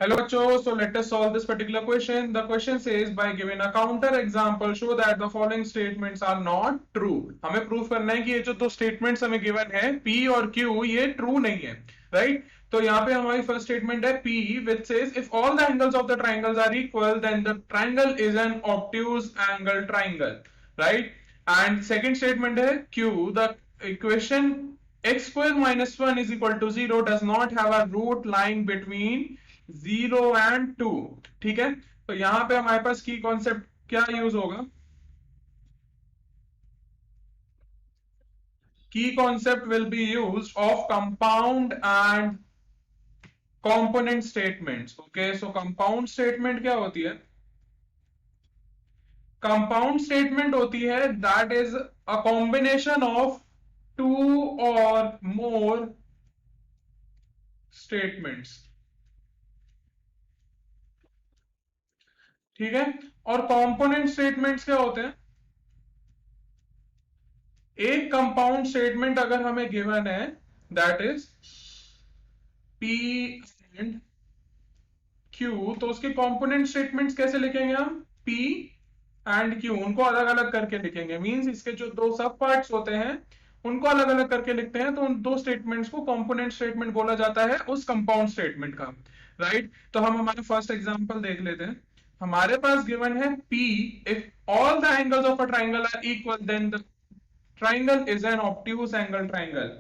Hello, bachcho. So let us solve this particular question. The question says, by giving a counter example, show that the following statements are not true. हमें proof करना है कि ये जो दो statements हमें given है P और Q ये ट्रू नहीं है, राइट? तो यहाँ पे हमारी फर्स्ट स्टेटमेंट है P which says if all the angles of the triangles are equal then the triangle is an obtuse angle triangle, right? And second statement है Q, the equation x square minus 1 is equal to 0 does not have a root lying between 0 and 2. ठीक है, तो यहां पे हमारे पास की concept क्या use होगा? की concept will be used of compound and component statements. Okay, so compound statement क्या होती है? कंपाउंड स्टेटमेंट होती है that is a combination of two or more statements. ठीक है, और कंपोनेंट स्टेटमेंट्स क्या होते हैं? एक कंपाउंड स्टेटमेंट अगर हमें गिवन है that is P and Q, तो उसके कंपोनेंट स्टेटमेंट्स कैसे लिखेंगे हम? P एंड Q उनको अलग अलग करके लिखेंगे. मींस इसके जो दो सब पार्ट्स होते हैं उनको अलग अलग करके लिखते हैं, तो उन दो स्टेटमेंट्स को कंपोनेंट स्टेटमेंट बोला जाता है उस कंपाउंड स्टेटमेंट का, राइट? तो हम हमारा फर्स्ट एग्जांपल देख लेते हैं. हमारे पास गिवन है P if all the angles of a triangle are equal then the triangle is an obtuse angle triangle.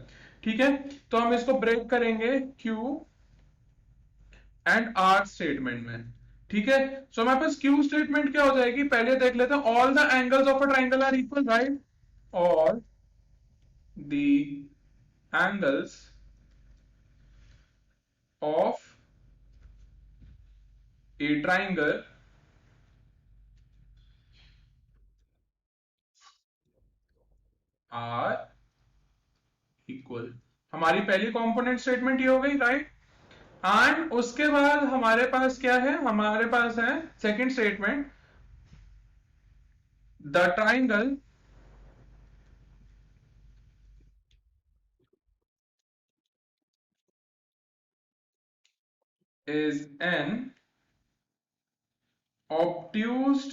ठीक है, तो हम इसको ब्रेक करेंगे Q एंड R स्टेटमेंट में. ठीक है, सो हमारे पास Q स्टेटमेंट क्या हो जाएगी? पहले देख लेते हैं. All the angles of a triangle are equal, right? All the angles of a triangle are equal. हमारी पहली कंपोनेंट स्टेटमेंट ये हो गई, राइट? एंड उसके बाद हमारे पास क्या है? हमारे पास है second statement, the triangle is an obtuse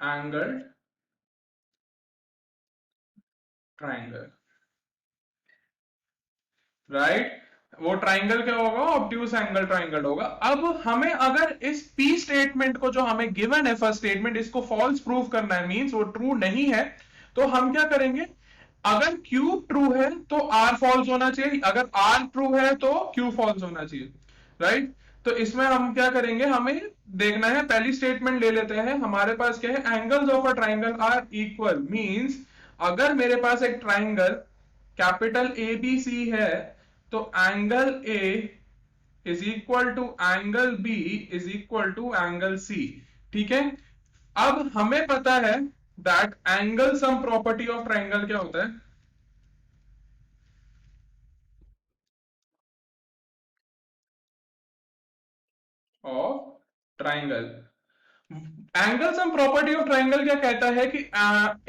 angled triangle, right? वो ट्राइंगल क्या होगा? ऑब्ट्यूज एंगल ट्राइंगल होगा. अब हमें अगर इस पी स्टेटमेंट को जो हमें गिवन है फर्स्ट स्टेटमेंट, इसको फॉल्स प्रूव करना है, मींस वो ट्रू नहीं है, तो हम क्या करेंगे? अगर Q ट्रू है तो R फॉल्स होना चाहिए, अगर R ट्रू है तो Q फॉल्स होना चाहिए, राइट? तो इसमें हम क्या करेंगे? हमें देखना है, पहली स्टेटमेंट ले लेते हैं. हमारे पास क्या है? Angles of a triangle are equal, means अगर मेरे पास एक triangle capital A B C है तो angle A is equal to angle B is equal to angle C. ठीक है, अब हमें पता है that angle sum property of triangle क्या होता है? Of triangle. Angle sum property of triangle क्या कहता है कि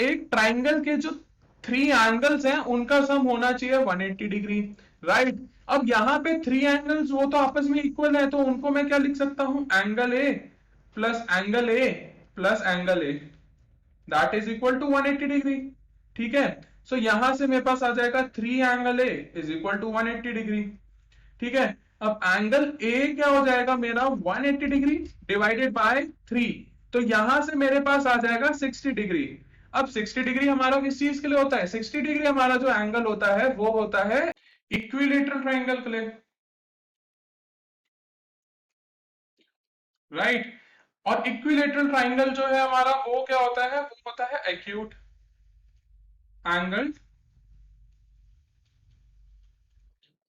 एक ट्राइंगल के जो थ्री एंगल्स हैं उनका सम होना चाहिए 180 डिग्री, राइट? अब यहाँ पे थ्री एंगल्स वो तो आपस में इक्वल है, तो उनको मैं क्या लिख सकता हूं? Angle A plus angle A plus angle A that is equal to 180 degree. ठीक है, सो यहां से मेरे पास आ जाएगा three angle A is equal to 180 degree. ठीक है, अब एंगल ए क्या हो जाएगा मेरा? 180 डिग्री डिवाइडेड बाय 3, तो यहां से मेरे पास आ जाएगा 60 डिग्री. अब 60 डिग्री हमारा किस चीज के लिए होता है? 60 डिग्री हमारा जो एंगल होता है वो होता है इक्विलेटरल ट्राइंगल के लिए, राइट? और इक्विलेटरल ट्राइंगल जो है हमारा वो क्या होता है? वो होता है एक्यूट एंगल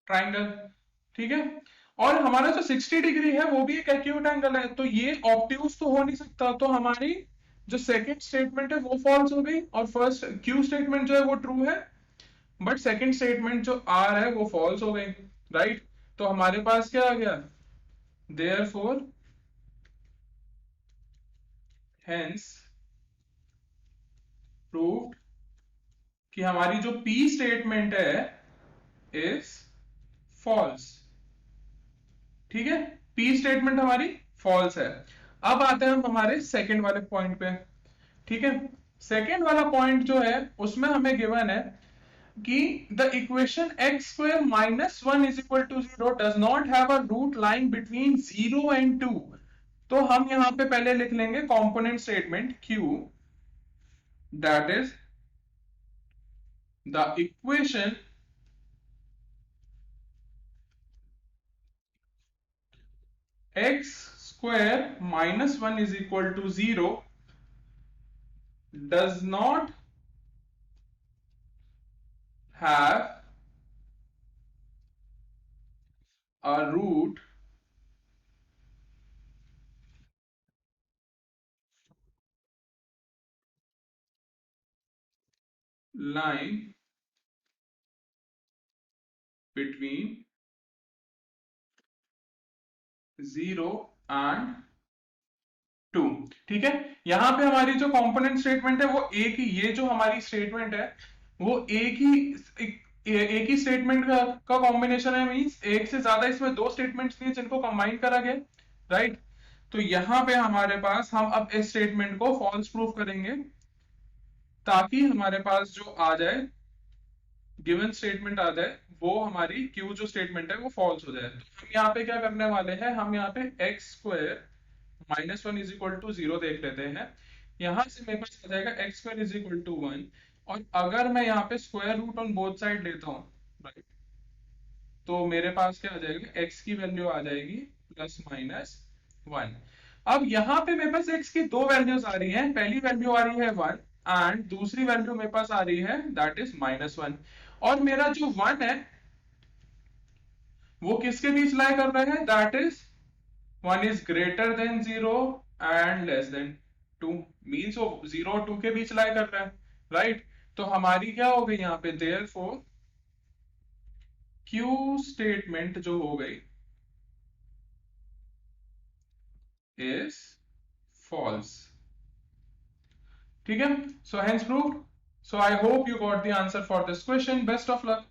ट्राइंगल. ठीक है, और हमारा जो 60 डिग्री है वो भी एक एक्यूट एंगल है, तो ये ऑब्ट्यूज तो हो नहीं सकता. तो हमारी जो सेकंड स्टेटमेंट है वो फॉल्स हो गई, और फर्स्ट क्यू स्टेटमेंट जो है वो ट्रू है, बट सेकंड स्टेटमेंट जो आर है वो फॉल्स हो गई, राइट? तो हमारे पास क्या आ गया? देयरफॉर हेंस प्रूव्ड कि हमारी जो पी स्टेटमेंट है इज फॉल्स। ठीक है, पी स्टेटमेंट हमारी फॉल्स है। अब आते हैं हम हमारे सेकंड वाले पॉइंट पे। ठीक है, सेकंड वाला पॉइंट जो है उसमें हमें गिवन है कि the equation x square minus one is equal to zero does not have a root line between zero and two. तो हम यहां पे पहले लिख लेंगे component statement Q, that is the equation x square minus one is equal to zero does not have a root line between 0 and 2। ठीक है, यहां पे हमारी जो कंपोनेंट स्टेटमेंट है वो एक ही, ये जो हमारी स्टेटमेंट है वो एक ही स्टेटमेंट का कॉम्बिनेशन है। मींस एक से ज्यादा इसमें दो स्टेटमेंट्स नहीं जिनको कंबाइन करा गया, राइट। तो यहां पे हमारे पास हम अब इस स्टेटमेंट को फॉल्स प्रूफ करेंगे ताकि हमारे पास जो आ जाए गिवन स्टेटमेंट आ जाए वो हमारी क्यू जो स्टेटमेंट है वो फॉल्स हो जाए। तो हम यहाँ पे क्या करने वाले हैं, हम यहाँ पे x square minus one is equal to zero देख लेते हैं। यहां से मेरे पास आ जाएगा x square is equal to one. और अगर मैं यहाँ पे square root on both side लेता हूँ, राइट, तो मेरे पास क्या आ जाएगा, एक्स की वैल्यू आ जाएगी प्लस माइनस वन। अब यहाँ पे मेरे पास एक्स की दो वैल्यूज आ रही हैं, पहली वैल्यू आ रही है वन एंड दूसरी वैल्यू मेरे पास आ रही है दैट इज माइनस वन। और मेरा जो वन है वो किसके बीच लाई कर रहा है, that is one is greater than zero and less than two. Means वो जीरो और टू के बीच लाई कर रहा है, राइट। तो हमारी क्या हो गई यहाँ पे, देयरफॉर क्यू स्टेटमेंट जो हो गई is false। ठीक है, so hence proved। So I hope you got the answer for this question, best of luck।